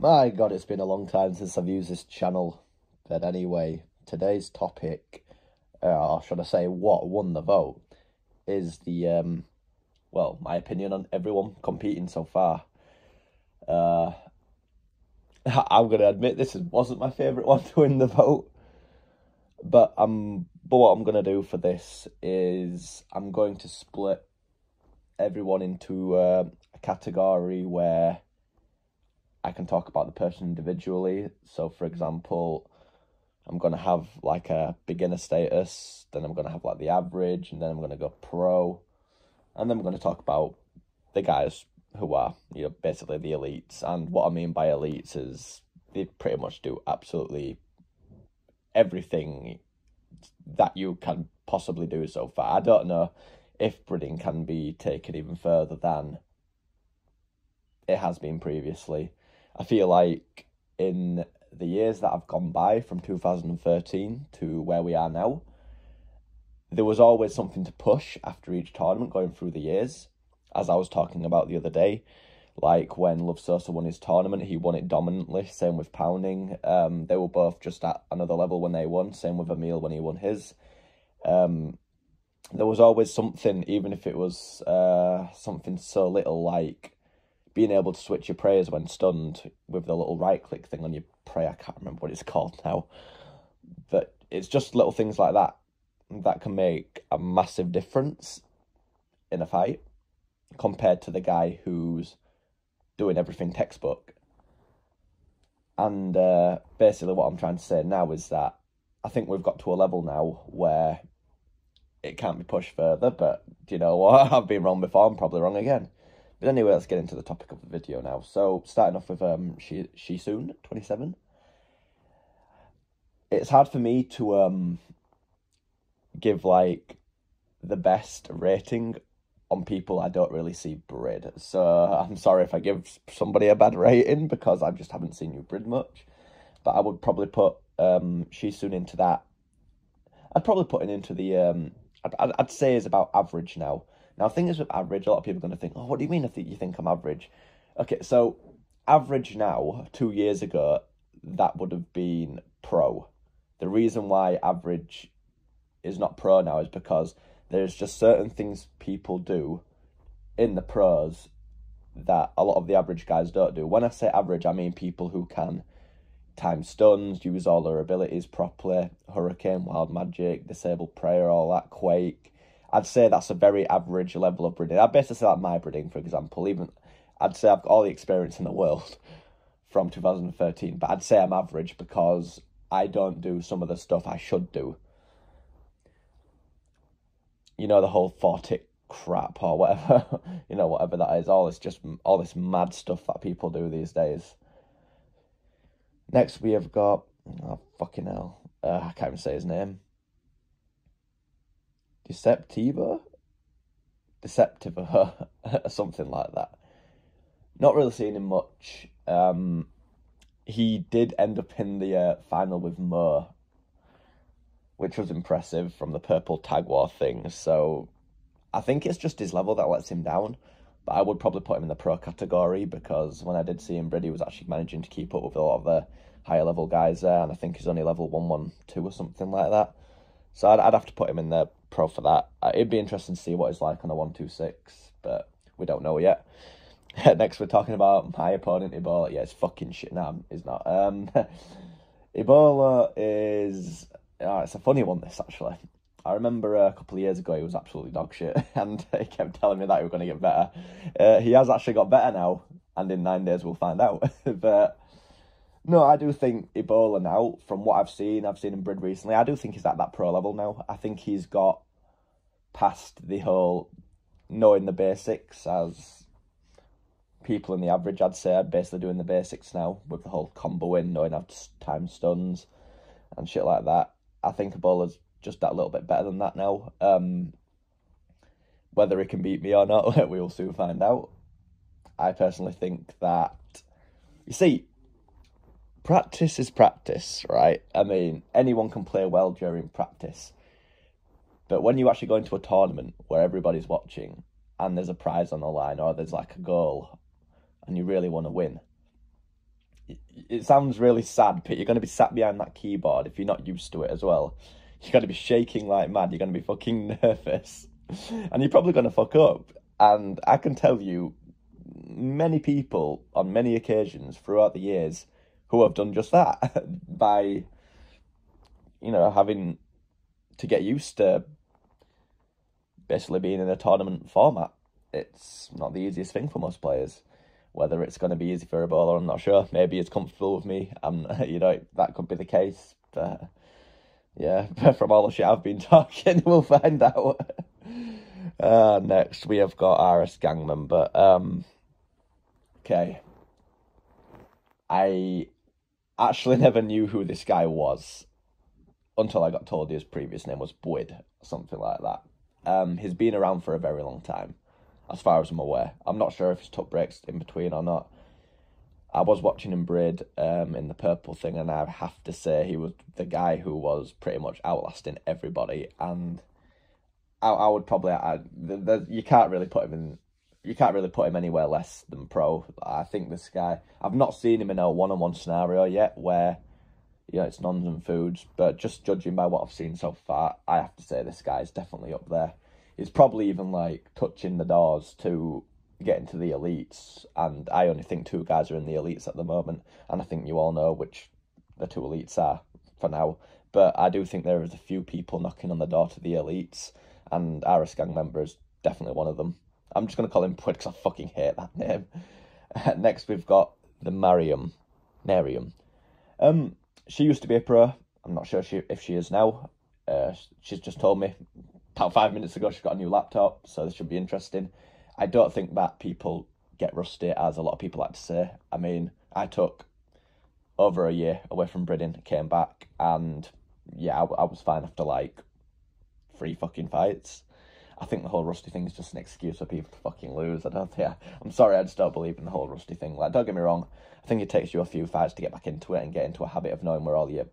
My God, it's been a long time since I've used this channel. But anyway, today's topic, or should I say what won the vote, is well, my opinion on everyone competing so far. I'm going to admit this wasn't my favourite one to win the vote. But what I'm going to do for this is I'm going to split everyone into a category where I can talk about the person individually. So, for example, I'm going to have like a beginner status, then I'm going to have like the average, and then I'm going to go pro. And then we're going to talk about the guys who are, basically the elites. And what I mean by elites is they pretty much do absolutely everything that you can possibly do so far. I don't know if breeding can be taken even further than it has been previously. I feel like in the years that have gone by from 2013 to where we are now, there was always something to push after each tournament going through the years. As I was talking about the other day, like when Love Sosa won his tournament, he won it dominantly. Same with Pounding. They were both just at another level when they won. Same with Emil when he won his. There was always something, even if it was something so little like being able to switch your prayers when stunned with the little right-click thing on your prayer. I can't remember what it's called now. But it's just little things like that that can make a massive difference in a fight compared to the guy who's doing everything textbook. And basically what I'm trying to say now is that I think we've got to a level now where it can't be pushed further, but do you know what? I've been wrong before, I'm probably wrong again. But anyway, let's get into the topic of the video now. So, starting off with Shisun, 27. It's hard for me to give, like, the best rating on people I don't really see bred. So, I'm sorry if I give somebody a bad rating, because I just haven't seen you bred much. But I would probably put Shisun into that. I'd probably put it into the... I'd say is about average now. Now, the thing is with average, a lot of people are going to think, oh, what do you mean you think I'm average? Okay, so average now, 2 years ago, that would have been pro. The reason why average is not pro now is because there's just certain things people do in the pros that a lot of the average guys don't do. When I say average, I mean people who can time stuns, use all their abilities properly, Hurricane, Wild Magic, Disable Prayer, all that, Quake. I'd say that's a very average level of breeding. I'd basically say like my breeding, for example. I'd say I've got all the experience in the world from 2013, but I'd say I'm average because I don't do some of the stuff I should do. You know, the whole 4-tick crap or whatever, whatever that is. All this mad stuff that people do these days. Next we have got, oh fucking hell, I can't even say his name. Deceptivo, something like that. Not really seeing him much. He did end up in the final with Mo, which was impressive from the purple tag war thing. So I think it's just his level that lets him down. But I would probably put him in the pro category, because when I did see him, Brady was actually managing to keep up with a lot of the higher level guys there, and I think he's only level 112 or something like that. So I'd have to put him in the pro for that. It'd be interesting to see what he's like on a 126, but we don't know yet. Next, we're talking about my opponent, Ebola. Yeah, it's fucking shit. No, he's not. Ebola is... it's a funny one, this, actually. I remember a couple of years ago he was absolutely dog shit, and he kept telling me that he was going to get better. He has actually got better now, and in 9 days we'll find out. But no, I do think Ebola now, from what I've seen him bred recently, I do think he's at that pro level now. I think he's got past the whole knowing the basics, as people in the average, I'd say, are basically doing the basics now, with the whole comboing, knowing how to time stuns and shit like that. I think Ebola's just that little bit better than that now. Whether he can beat me or not, we will soon find out. I personally think that, you see, practice is practice, right? I mean, anyone can play well during practice. But when you actually go into a tournament where everybody's watching and there's a prize on the line, or there's like a goal and you really want to win, it sounds really sad, but you're going to be sat behind that keyboard if you're not used to it as well. You're going to be shaking like mad. You're going to be fucking nervous. And you're probably going to fuck up. And I can tell you, many people on many occasions throughout the years who have done just that by, having to get used to basically being in a tournament format. It's not the easiest thing for most players. Whether it's going to be easy for a bowler, I'm not sure. Maybe it's comfortable with me. That could be the case. But yeah, from all the shit I've been talking, we'll find out. Next, we have got RS gang member. Okay. I actually never knew who this guy was until I got told his previous name was Bwyd, or something like that. He's been around for a very long time, as far as I'm aware. I'm not sure if he's took breaks in between or not. I was watching him braid in the purple thing, and I have to say he was the guy who was pretty much outlasting everybody. And I would probably you can't really put him anywhere less than pro. I think this guy, I've not seen him in a one-on-one scenario yet where it's nons and foods, but just judging by what I've seen so far, I have to say this guy's definitely up there. He's probably even touching the doors to get into the elites, and I only think 2 guys are in the elites at the moment, and I think you all know which the 2 elites are for now. But I do think there is a few people knocking on the door to the elites, and RS gang member is definitely one of them. I'm just going to call him Pwyd because I fucking hate that name. Next, we've got the Narium. She used to be a pro. I'm not sure if she is now. She's just told me about 5 minutes ago she's got a new laptop, so this should be interesting. I don't think that people get rusty, as a lot of people like to say. I mean, I took over a year away from Britain, came back, and yeah, I was fine after 3 fucking fights. I think the whole rusty thing is just an excuse for people to fucking lose. I'm sorry, I just don't believe in the whole rusty thing. Don't get me wrong, I think it takes you a few fights to get back into it and get into a habit of knowing where all your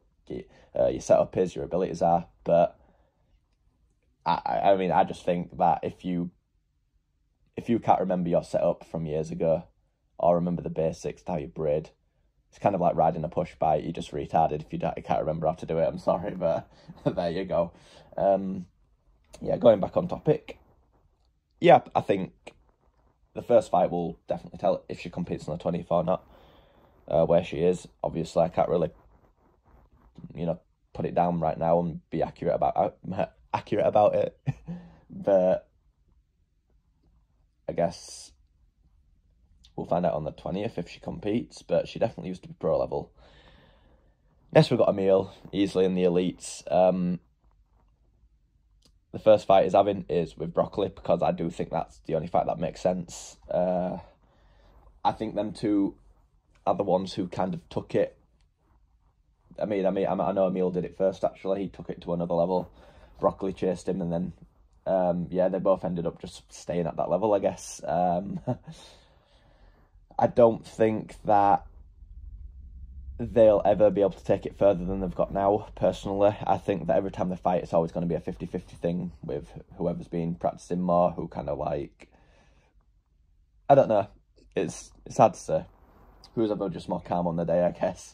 setup is, your abilities are. But I mean, I just think that if you can't remember your setup from years ago, or remember the basics, how you braid, it's kind of like riding a push bike. You're just retarded if you can't remember how to do it. I'm sorry, but there you go. Yeah, going back on topic. Yeah, I think the first fight will definitely tell if she competes on the 20th or not. Where she is, obviously, I can't really, put it down right now and be accurate about it. But I guess we'll find out on the 20th if she competes. But she definitely used to be pro level. Next, we've got Emil, easily in the elites. The first fight he's having is with Broccoli, because I do think that's the only fight that makes sense. I think them two are the ones who kind of took it. I know Emil did it first, actually. He took it to another level. Broccoli chased him, and then, they both ended up just staying at that level, I guess. I don't think that they'll ever be able to take it further than they've got now, personally. I think that every time they fight, it's always going to be a 50-50 thing with whoever's been practicing more, who kind of I don't know. It's hard to say. Who's ever just more calm on the day, I guess.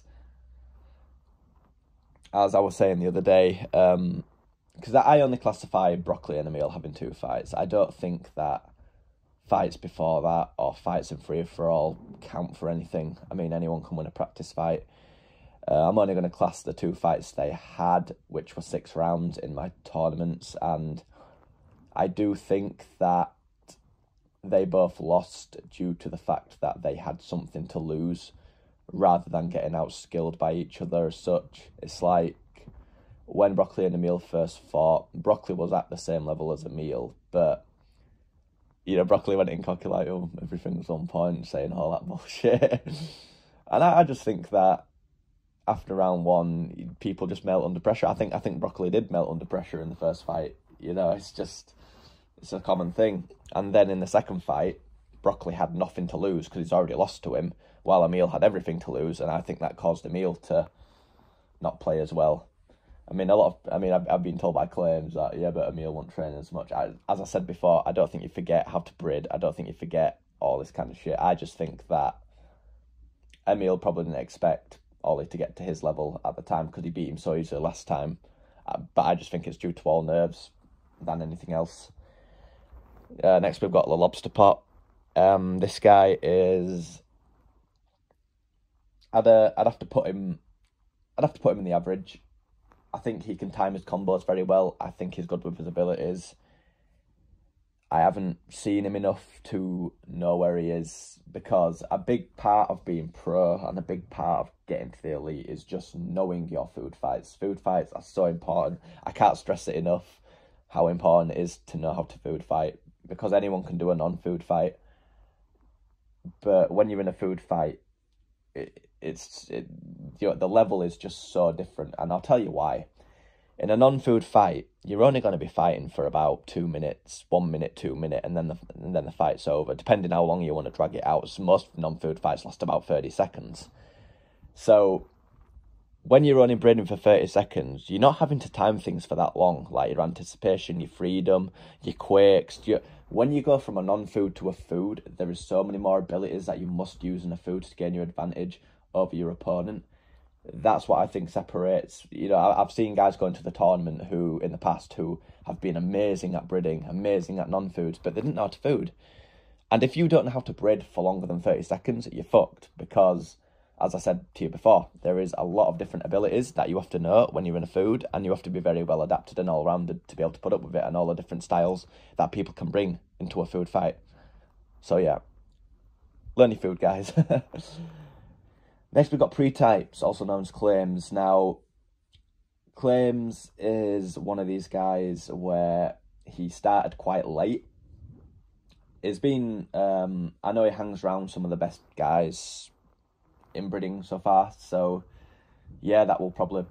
As I was saying the other day, because I only classify Broccoli and Emil having 2 fights. I don't think that fights before that or fights in free-for-all count for anything. I mean, anyone can win a practice fight. I'm only going to class the 2 fights they had, which were 6 rounds in my tournaments, and I do think that they both lost due to the fact that they had something to lose rather than getting outskilled by each other as such. It's like when Broccoli and Emil first fought, Broccoli was at the same level as Emil, but Broccoli went in cocky like, oh, everything's on point, saying all that bullshit. And I just think that after round 1, people just melt under pressure. I think Broccoli did melt under pressure in the first fight. It's a common thing. And then in the second fight, Broccoli had nothing to lose because he's already lost to him, while Emil had everything to lose, and I think that caused Emil to not play as well. I mean, I've been told by claims that, yeah, but Emil won't train as much. As I said before, I don't think you forget how to braid. I don't think you forget all this kind of shit. I just think that Emil probably didn't expect Ollie to get to his level at the time because he beat him so easily last time. But I just think it's due to all nerves than anything else. Next we've got the Lobster Pot. This guy is... I'd have to put him in the average. I think he can time his combos very well. I think he's good with his abilities. I haven't seen him enough to know where he is, because a big part of being pro and a big part of getting to the elite is just knowing your food fights. Food fights are so important. I can't stress it enough how important it is to know how to food fight, because anyone can do a non-food fight. But when you're in a food fight, the level is just so different, and I'll tell you why. In a non-food fight, you're only going to be fighting for about 2 minutes, 1 minute, 2 minutes, and then the fight's over, depending how long you want to drag it out. So most non-food fights last about 30 seconds. So when you're only breathing for 30 seconds, you're not having to time things for that long, like your anticipation, your freedom, your quakes. When you go from a non-food to a food, there is so many more abilities that you must use in a food to gain your advantage over your opponent. That's what I think separates. I've seen guys go into the tournament who, in the past, who have been amazing at breeding, amazing at non-foods, but they didn't know how to food. And if you don't know how to breed for longer than 30 seconds, you're fucked, because, as I said to you before, there is a lot of different abilities that you have to know when you're in a food, and you have to be very well adapted and all-rounded to be able to put up with it, and all the different styles that people can bring into a food fight. So yeah, learn your food, guys. Next, we've got Pre-Types, also known as Claims. Now, Claims is one of these guys where he started quite late. It's been, I know he hangs around some of the best guys in breeding so far, so yeah, that will probably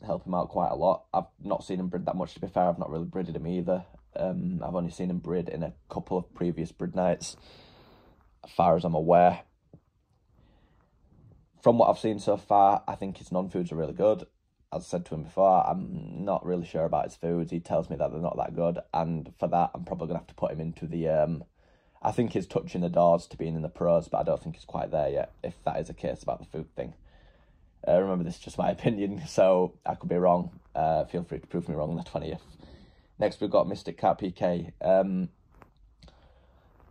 help him out quite a lot. I've not seen him breed that much, to be fair. I've not really breeded him either. I've only seen him breed in a couple of previous breed nights, as far as I'm aware. From what I've seen so far, I think his non-foods are really good. As I said to him before, I'm not really sure about his foods. He tells me that they're not that good, and for that, I'm probably going to have to put him into the... I think he's touching the doors to being in the pros, but I don't think he's quite there yet, if that is the case about the food thing. Remember, this is just my opinion, so I could be wrong. Feel free to prove me wrong on the 20th. Next, we've got Mystic Cat PK.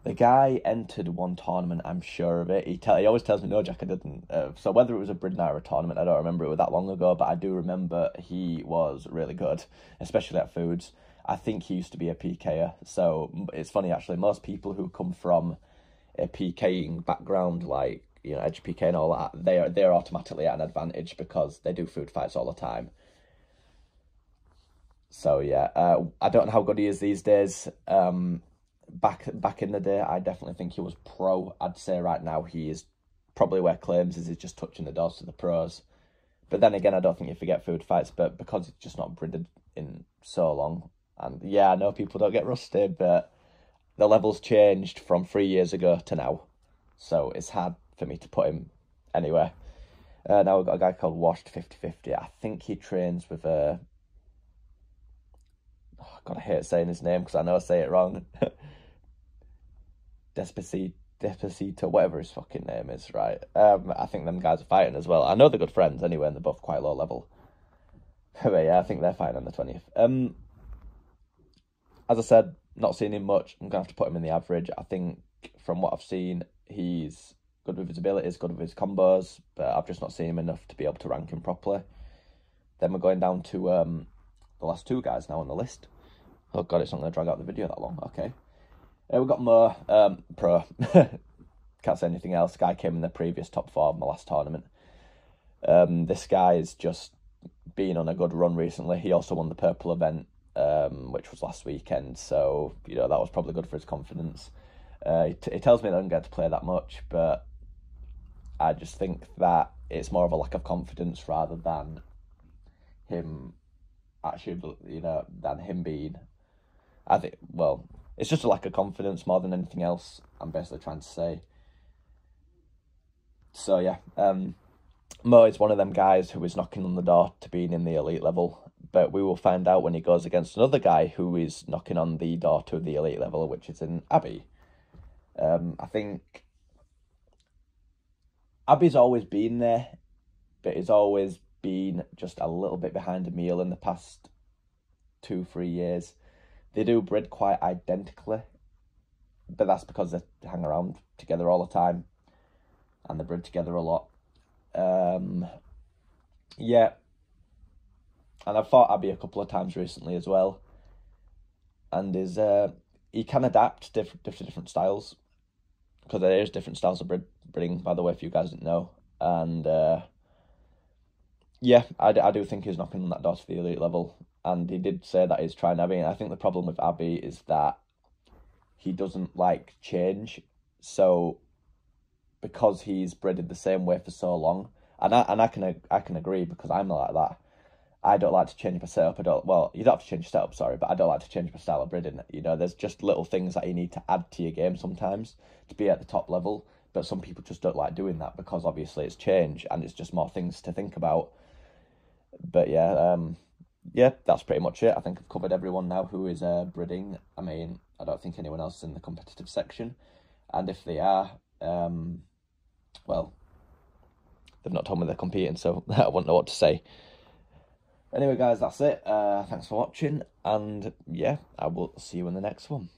The guy entered one tournament, I'm sure of it. He always tells me, no, Jack, I didn't. So whether it was a breed night or a tournament, I don't remember. It was that long ago, but I do remember he was really good, especially at foods. I think he used to be a PKer. So it's funny, actually. Most people who come from a PKing background, like, Edge PK and all that, they're automatically at an advantage because they do food fights all the time. So yeah, I don't know how good he is these days. Back in the day, I definitely think he was pro. I'd say right now he is probably where Claims is. He's just touching the doors to the pros. But then again, I don't think you forget food fights, but because he's just not breeded in so long. And yeah, I know people don't get rusty, but the level's changed from 3 years ago to now. So it's hard for me to put him anywhere. Now we've got a guy called Washed 5050. I think he trains with a... Oh, God, I hate saying his name because I know I say it wrong. Despacito, whatever his fucking name is, right? I think them guys are fighting as well. I know they're good friends anyway, and they're both quite low level. But yeah, I think they're fighting on the 20th. As I said, not seen him much. I'm going to have to put him in the average. I think from what I've seen, he's good with his abilities, good with his combos, but I've just not seen him enough to be able to rank him properly. Then we're going down to the last two guys now on the list. Oh God, it's not going to drag out the video that long. Okay. We've got Mo, pro. Can't say anything else. Guy came in the previous top 4 of my last tournament. This guy is just been on a good run recently. He also won the purple event, which was last weekend. So, that was probably good for his confidence. He tells me that I don't get to play that much, but I just think that it's more of a lack of confidence rather than him actually, than him being... I think, well, it's just a lack of confidence more than anything else, I'm basically trying to say. So, yeah, Mo is one of them guys who is knocking on the door to being in the elite level, but we will find out when he goes against another guy who is knocking on the door to the elite level, which is in Abby. I think Abby's always been there, but he's always been just a little bit behind Emil in the past 2-3 years. They do breed quite identically, but that's because they hang around together all the time and they breed together a lot. Yeah, and I've fought Abby a couple of times recently as well, and he can adapt different styles, because there is different styles of breeding, by the way, if you guys didn't know. And yeah, I do think he's knocking on that door to the elite level, and he did say that he's trying Abby. And I think the problem with Abby is that he doesn't like change. So because he's bred the same way for so long, and I can agree, because I'm not like that. I don't like to change my setup. Well, you don't have to change your setup, sorry, but I don't like to change my style of breeding. You know, there's just little things that you need to add to your game sometimes to be at the top level. But some people just don't like doing that, because obviously it's change and it's just more things to think about. But yeah, yeah, that's pretty much it. I think I've covered everyone now who is breeding. I mean, I don't think anyone else is in the competitive section, and if they are, well, they've not told me they're competing, so I wouldn't know what to say. Anyway, guys, that's it. Thanks for watching, and yeah, I will see you in the next one.